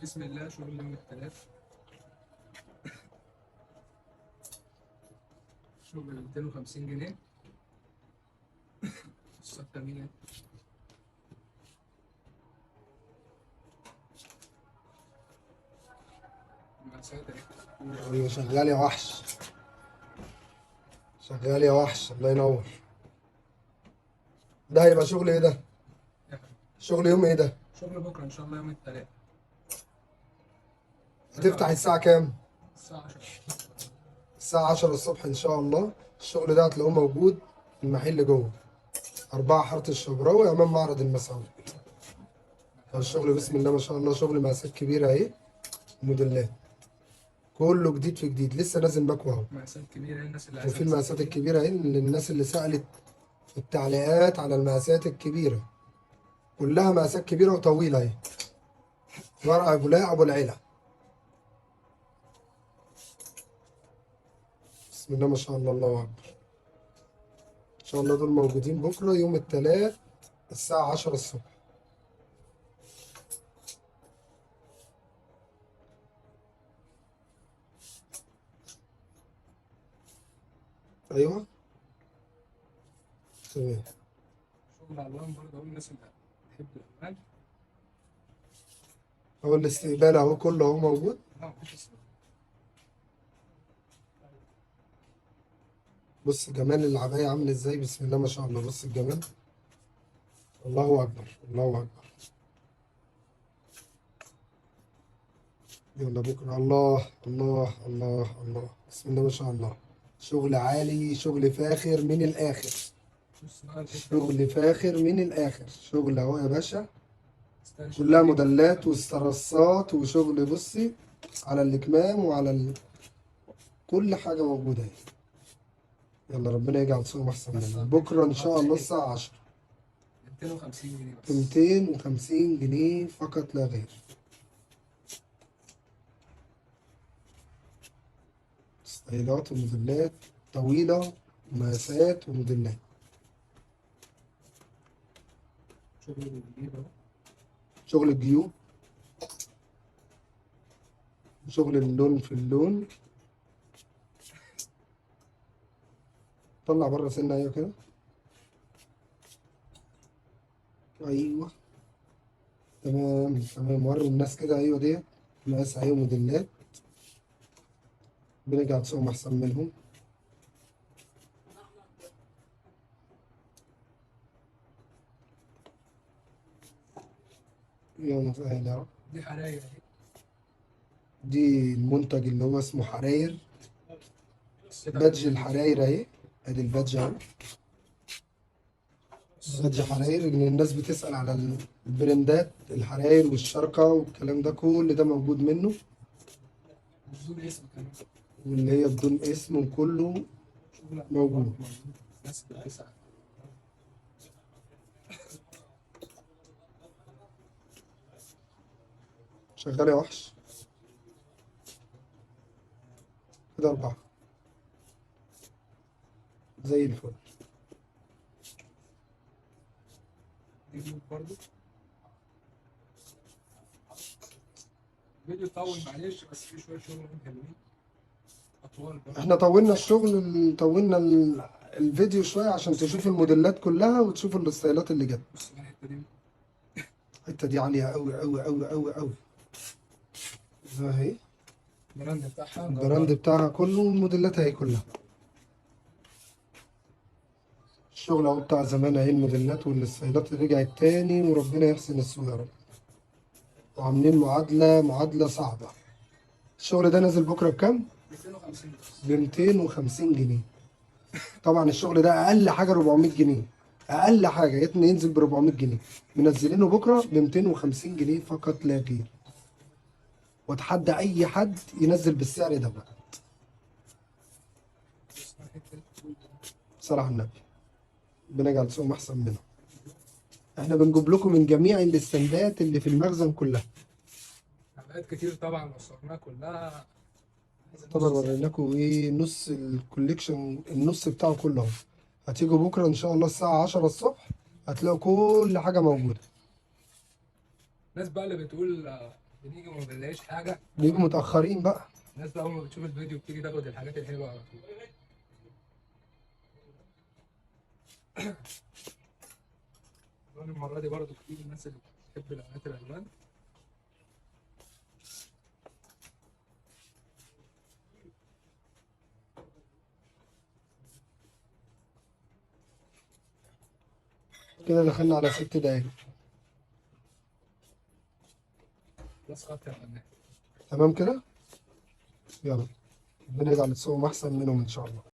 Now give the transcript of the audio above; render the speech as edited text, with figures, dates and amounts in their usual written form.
بسم الله. شغل يوم الثلاث، شغل 250 جنيه. الصفقة 100. مع سادة. ايوه شغال يا وحش، شغال يا وحش، الله ينور. ده هيبقى شغل ايه ده؟ شغل يوم ايه ده؟ شغل بكرة إن شاء الله يوم الثلاث. هتفتح الساعة كام؟ الساعة 10. الساعة 10 الصبح ان شاء الله. الشغل ده هتلاقوه موجود في المحل جوه 4 حارة الشبراوي امام معرض المسعود. الشغل بسم الله ما شاء الله، شغل مقاسات كبيرة اهي، موديلات كله جديد في جديد، لسه نازل مكوى اهو. مقاسات كبيرة الناس اللي عايزة وفي المقاسات الكبيرة اهي، للناس اللي سألت في التعليقات على المقاسات الكبيرة، كلها مقاسات كبيرة وطويلة اهي. ورقة بولاق ابو العلا، بسم الله ما شاء الله، الله اكبر. ان شاء الله دول موجودين بكره يوم الثلاث الساعه 10 الصبح. ايوه تمام. شغل ألوان برضه أهو الناس اللي بتحب الألوان. هو الاستقبال اهو كله اهو موجود. مفيش اسمه. بص جمال العباية عامل ازاي، بسم الله ما شاء الله، بص الجمال، الله اكبر الله اكبر. يلا بكره، الله الله الله الله، بسم الله ما شاء الله. شغل عالي، شغل فاخر من الاخر، بص بقى الفكرة أهو. شغل فاخر من الاخر، شغل اهو يا باشا. ستايل كلها شبابي. موديلات واسترسات وشغل، بصي على الكمام وعلى كل حاجة موجودة اهي. يلا ربنا يجعل صوم احسن منه. بكره ان شاء الله الساعه 10 250 جنيه ب بس. 250 جنيه فقط لا غير. ستايلات وموديلات طويله ومقاسات وموديلات. شغل الجديد أهو. شغل الجيوب، شغل اللون في اللون. طلع بره سنه، ايوه كده، ايوه تمام تمام. وري الناس كده، ايوه ديت مقاس اهي وموديلات. بنرجع صوم احسن منهم. يا مسهل يا رب. دي حرايق أهي. دي المنتج اللي هو اسمه حراير، بادج الحراير اهي، ادي البادج اهو. بادج حراير، ان الناس بتسأل على البراندات الحراير والشركة والكلام ده، كل ده موجود منه. بدون اسم كمان. واللي هي بدون اسم كله شغل موجود. الناس اللي عايزة. شغال يا وحش كده 4 زي الفل. دي بيوت برضه. الفيديو طول معلش، بس في شوية شغل حلوين. أطوال برضه. احنا طولنا الشغل، طولنا الفيديو شوية عشان تشوف الموديلات كلها وتشوف الستايلات اللي جت. بص بقى الحتة دي. الحتة دي عالية أوي أوي أوي أوي أوي. اهي البراند بتاعها البراند جبار. بتاعها كله، الموديلات اهي كلها. الشغل اهو بتاع زمان اهي، الموديلات والستايلات اللي رجعت تاني، وربنا يحسن السوق يا رب. وعاملين معادلة صعبة. الشغل ده نازل بكرة بكام؟ 250 بس. ب 250 جنيه. طبعا الشغل ده أقل حاجة 400 جنيه، أقل حاجة ينزل ب 400 جنيه. منزلينه بكرة ب 250 جنيه فقط لا غير. وأتحدى أي حد ينزل بالسعر ده بقى، بص بقى الحتة دي. بصراحة النبي بنجعل سوق أحسن منه. احنا بنجيب لكم من جميع الاستندات اللي في المخزن كلها. حلقات كتير طبعا وصورناها كلها. طبعا وريناكم ايه نص الكوليكشن، النص بتاعه كله اهو. هتيجوا بكره ان شاء الله الساعه 10 الصبح، هتلاقوا كل حاجه موجوده. الناس بقى اللي بتقول بنيجي وما بنلاقيش حاجه. بيجوا متأخرين بقى. الناس بقى اول ما بتشوف الفيديو بتيجي تاخد الحاجات الحلوه على طول. الألوان المره دي برضه كتير الناس اللي بتحب الالوانات الالوان. كده دخلنا على 6 دقايق. بس خط يا فنان. تمام كده. يلا ربنا يجعل الصوم أحسن منهم إن شاء الله.